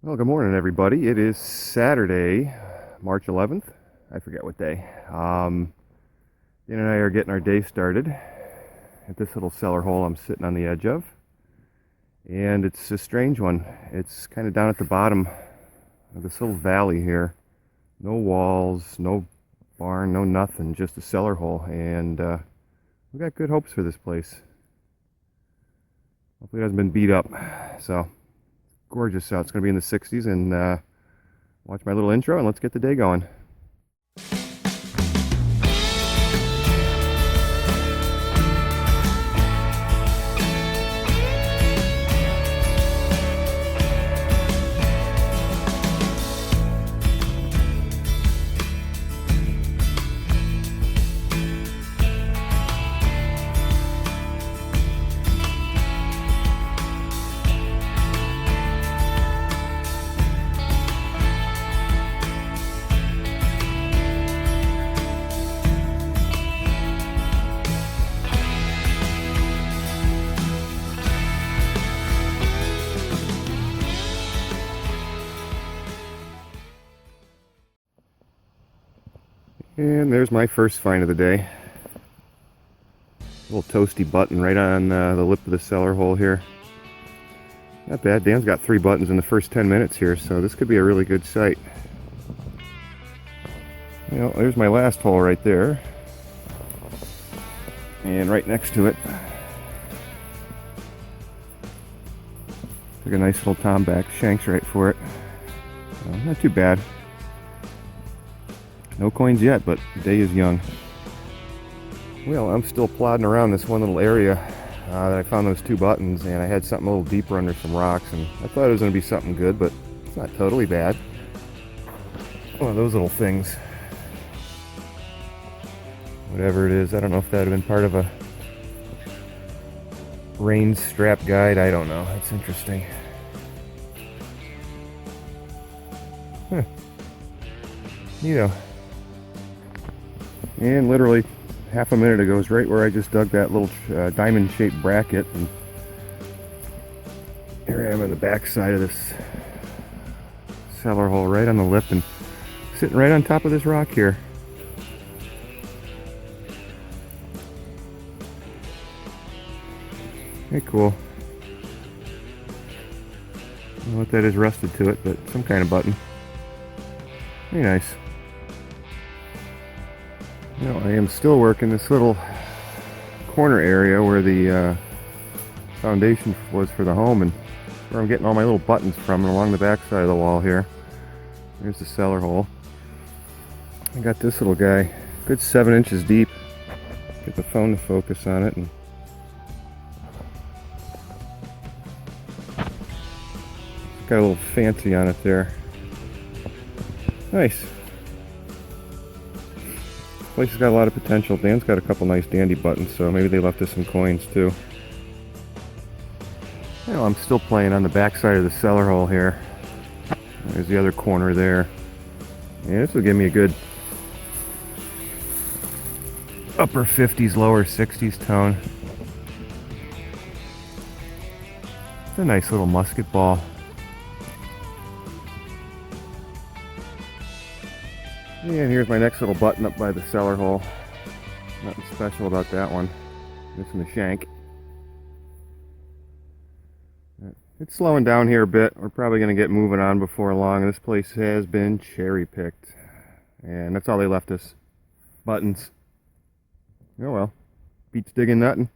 Well, good morning, everybody. It is Saturday, March 11th. I forget what day. Dan and I are getting our day started at this little cellar hole I'm sitting on the edge of. And it's a strange one. It's kind of down at the bottom of this little valley here. No walls, no barn, no nothing, just a cellar hole. And we got good hopes for this place. Hopefully it hasn't been beat up. So, gorgeous out. It's going to be in the 60s, and watch my little intro and let's get the day going. And there's my first find of the day. Little toasty button right on the lip of the cellar hole here. Not bad. Dan's got 3 buttons in the first 10 minutes here, so this could be a really good site. You know, there's my last hole right there. And right next to it, took a nice little tomback, shanks right for it. Not too bad. No coins yet, but the day is young. Well, I'm still plodding around this one little area that I found those 2 buttons, and I had something a little deeper under some rocks, and I thought it was going to be something good, but it's not totally bad. One of those little things. Whatever it is, I don't know if that would have been part of a range strap guide. I don't know. That's interesting. Huh. Neato. And literally half a minute ago is right where I just dug that little diamond-shaped bracket, and here I am on the back side of this cellar hole, right on the lip, and sitting right on top of this rock here. Hey, cool. I don't know what that is rusted to it, but some kind of button. Very nice. Well, I am still working this little corner area where the foundation was for the home, and where I'm getting all my little buttons from, and along the back side of the wall here. There's the cellar hole. I got this little guy, good 7 inches deep. Get the phone to focus on it, and it's got a little fancy on it there. Nice. Place has got a lot of potential. Dan's got a couple nice dandy buttons, so maybe they left us some coins too. You know, I'm still playing on the back side of the cellar hole here. There's the other corner there. And this will give me a good upper 50s, lower 60s tone. It's a nice little musket ball. And here's my next little button up by the cellar hole. Nothing special about that one. Missing the shank. It's slowing down here a bit. We're probably going to get moving on before long. This place has been cherry picked. And that's all they left us. Buttons. Oh well. Beats digging nothing.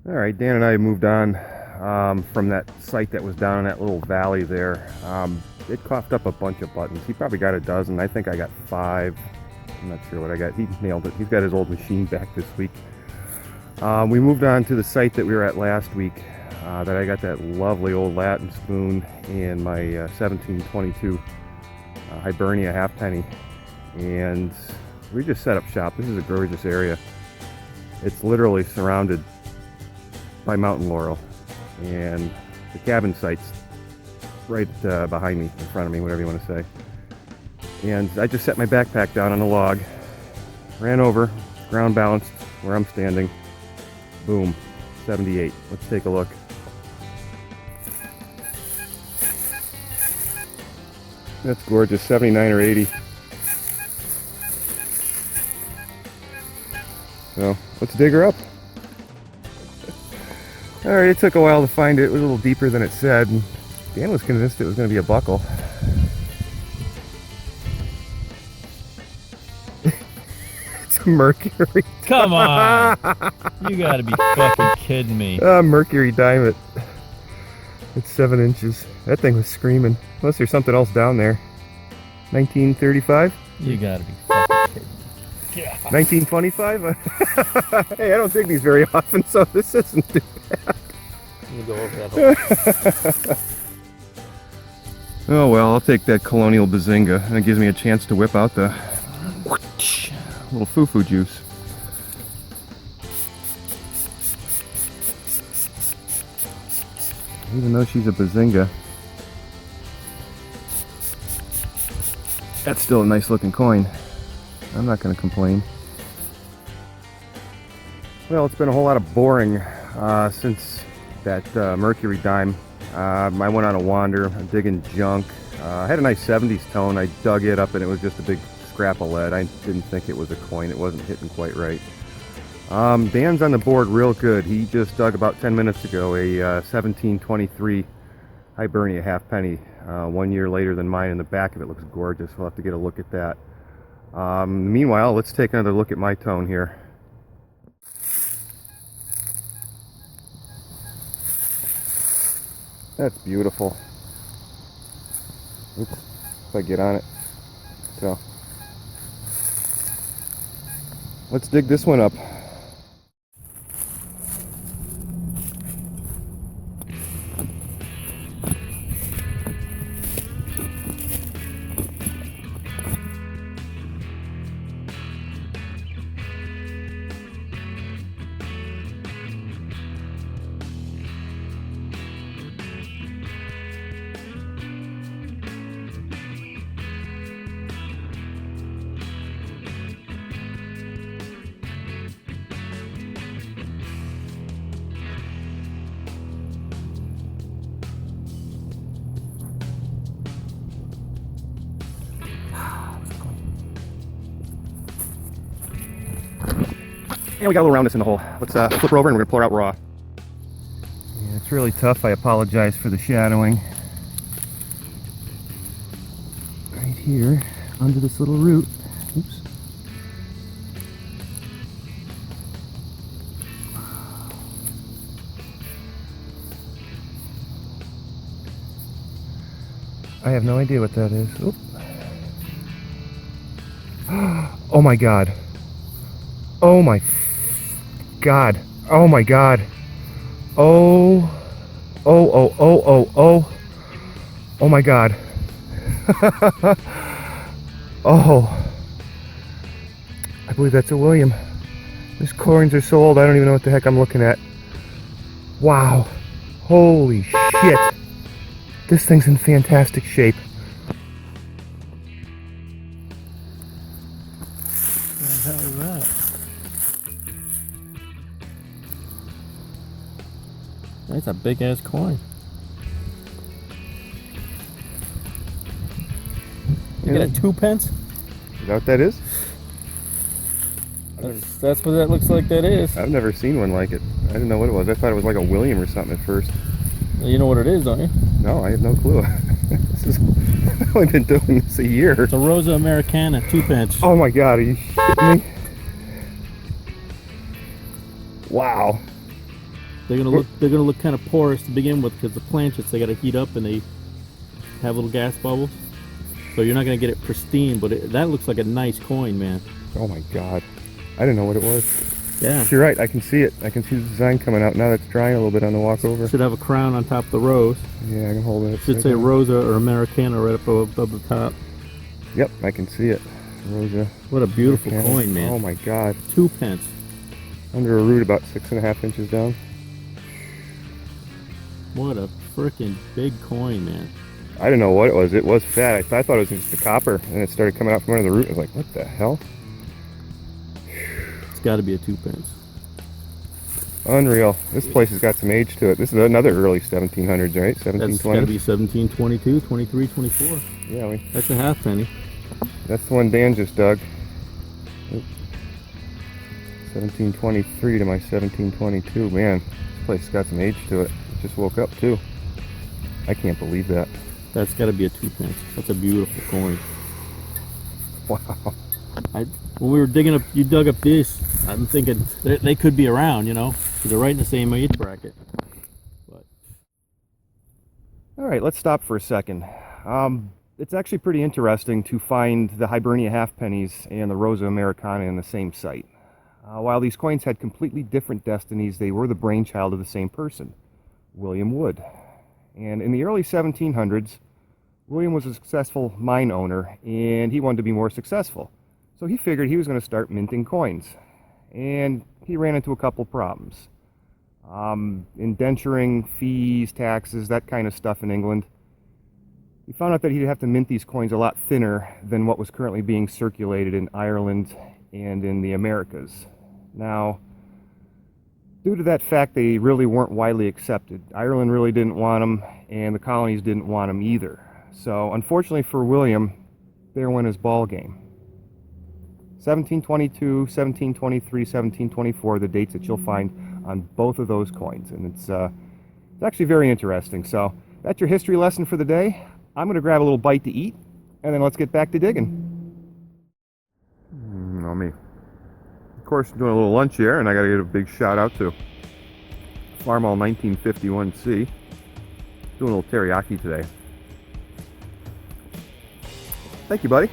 Alright, Dan and I moved on from that site that was down in that little valley there. It coughed up a bunch of buttons. He probably got a dozen. I think I got 5. I'm not sure what I got. He nailed it. He's got his old machine back this week. We moved on to the site that we were at last week. That I got that lovely old Latin spoon and my 1722 Hibernia halfpenny. And we just set up shop. This is a gorgeous area. It's literally surrounded by mountain laurel. And the cabin site's right behind me, in front of me, whatever you want to say. And I just set my backpack down on a log, ran over, ground balanced where I'm standing. Boom, 78. Let's take a look. That's gorgeous, 79 or 80. So let's dig her up. Alright, it took a while to find it. It was a little deeper than it said. And Dan was convinced it was going to be a buckle. It's a mercury. Come on! You gotta be fucking kidding me. Mercury diamond. It's 7 inches. That thing was screaming. Unless there's something else down there. 1935? You gotta be fucking kidding me. Yeah. 1925? Hey, I don't dig these very often, so this isn't too bad. Let me go over that hole. Oh well, I'll take that Colonial Bazinga. That gives me a chance to whip out the little foo-foo juice. Even though she's a Bazinga, that's still a nice looking coin. I'm not going to complain. Well, it's been a whole lot of boring since that Mercury dime. I went on a wander, I'm digging junk. I had a nice 70s tone. I dug it up and it was just a big scrap of lead. I didn't think it was a coin. It wasn't hitting quite right. Dan's on the board real good. He just dug about 10 minutes ago a 1723 Hibernia halfpenny. 1 year later than mine, and the back of it looks gorgeous. We'll have to get a look at that. Meanwhile, let's take another look at my tone here. That's beautiful. Oops, if I get on it. So, let's dig this one up. And we got a little roundness in the hole. Let's flip her over and we're going to pull her out raw. Yeah, it's really tough. I apologize for the shadowing. Right here, under this little root. Oops. I have no idea what that is. Oop. Oh my god. Oh my god. Oh my god. Oh. Oh my god. Oh. I believe that's a William. These coins are so old I don't even know what the heck I'm looking at. Wow. Holy shit. This thing's in fantastic shape. What the hell is that? That's a big ass coin. You got a 2 pence? Is that what that is? That's what that looks like. That is. I've never seen one like it. I didn't know what it was. I thought it was like a William or something at first. You know what it is, don't you? No, I have no clue. I've only been doing this a year. It's a Rosa Americana, 2 pence. Oh my god, are you shitting me? Wow. They're gonna look kind of porous to begin with because the planchets, they gotta heat up and they have little gas bubbles. So you're not gonna get it pristine, but that looks like a nice coin, man. Oh my god. I didn't know what it was. Yeah. You're right, I can see it. I can see the design coming out now. That's drying a little bit on the walk over. Should have a crown on top of the rose. Yeah, I can hold it. Should say Rosa or Americana right up above the top. Yep, I can see it. Rosa. What a beautiful Americana. coin, man. Oh my god. 2 pence. Under a root about 6.5 inches down. What a freaking big coin, man. I didn't know what it was. It was fat. I thought it was just the copper, and it started coming out from under the root. I was like, what the hell? It's got to be a 2 pence. Unreal. This place has got some age to it. This is another early 1700s, right? That's got to be 1720s. 1722, 23, 24. Yeah, That's a halfpenny. that's the one Dan just dug. Oop. 1723 to my 1722. Man, this place has got some age to it. It just woke up too. I can't believe that. That's got to be a 2 pence. That's a beautiful coin. Wow. When we were digging up, you dug up this. I'm thinking they could be around, you know, because they're right in the same age bracket. But All right, let's stop for a second. It's actually pretty interesting to find the Hibernia halfpennies and the Rosa Americana in the same site. While these coins had completely different destinies, they were the brainchild of the same person, William Wood. And in the early 1700s, William was a successful mine owner, and he wanted to be more successful. So he figured he was going to start minting coins. And he ran into a couple problems. Indenturing, fees, taxes, that kind of stuff in England. He found out that he'd have to mint these coins a lot thinner than what was currently being circulated in Ireland and in the Americas. Now, due to that fact, they really weren't widely accepted. Ireland really didn't want them, and the colonies didn't want them either. So, unfortunately for William, there went his ball game. 1722, 1723, 1724, the dates that you'll find on both of those coins. And it's actually very interesting. So, that's your history lesson for the day. I'm going to grab a little bite to eat, and then let's get back to digging. Me. Of course, doing a little lunch here, and I got to give a big shout out to Farmall 1951C. Doing a little teriyaki today. Thank you, buddy.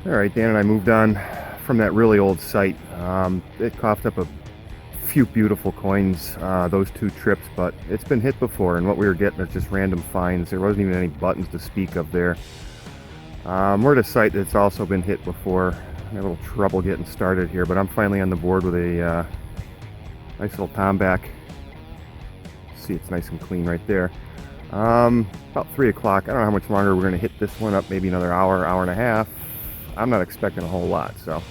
All right, Dan and I moved on from that really old site. It coughed up a few beautiful coins those 2 trips, but it's been hit before, and what we were getting is just random finds. There wasn't even any buttons to speak of there. We're at a site that's also been hit before. I had a little trouble getting started here, but I'm finally on the board with a nice little tomback. See, it's nice and clean right there. About 3 o'clock. I don't know how much longer we're going to hit this one up, maybe another hour, hour and a half. I'm not expecting a whole lot, so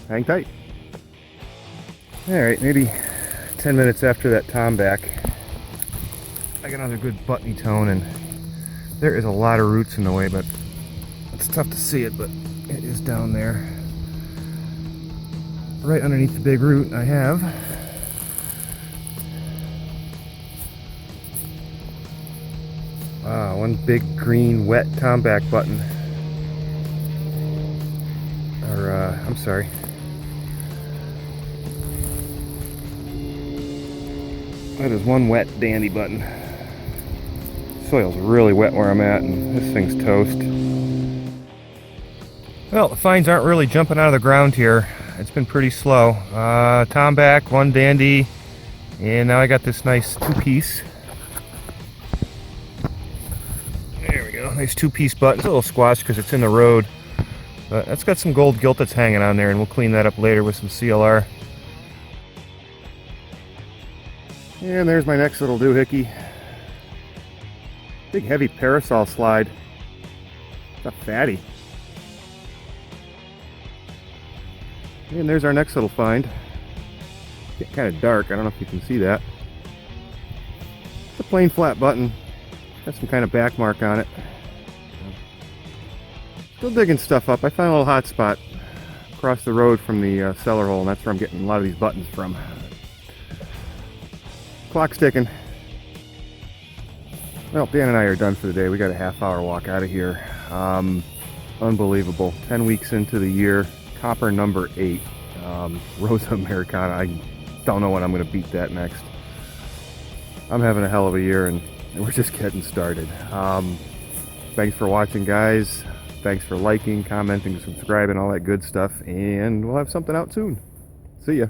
hang tight. All right, maybe 10 minutes after that tomback, I got another good buttony tone, and there is a lot of roots in the way, but it's tough to see it, but it is down there. Right underneath the big root, I have one big green wet tomback button. Or, I'm sorry. That is one wet dandy button. Soil's really wet where I'm at, and this thing's toast. Well, the finds aren't really jumping out of the ground here. It's been pretty slow. Tomback, one dandy, and now I got this nice 2-piece. There we go, nice 2-piece button. It's a little squashed because it's in the road, but that's got some gold gilt that's hanging on there, and we'll clean that up later with some CLR. And there's my next little doohickey. Big heavy parasol slide. It's a fatty. And there's our next little find. Getting kind of dark, I don't know if you can see that. It's a plain flat button. Got some kind of back mark on it. Still digging stuff up. I found a little hot spot across the road from the cellar hole, and that's where I'm getting a lot of these buttons from. Clock's ticking. Well, Dan and I are done for the day. We got a half-hour walk out of here. Unbelievable. 10 weeks into the year. Copper number 8. Rosa Americana. I don't know when I'm going to beat that next. I'm having a hell of a year, and we're just getting started. Thanks for watching, guys. Thanks for liking, commenting, subscribing, all that good stuff. And we'll have something out soon. See ya.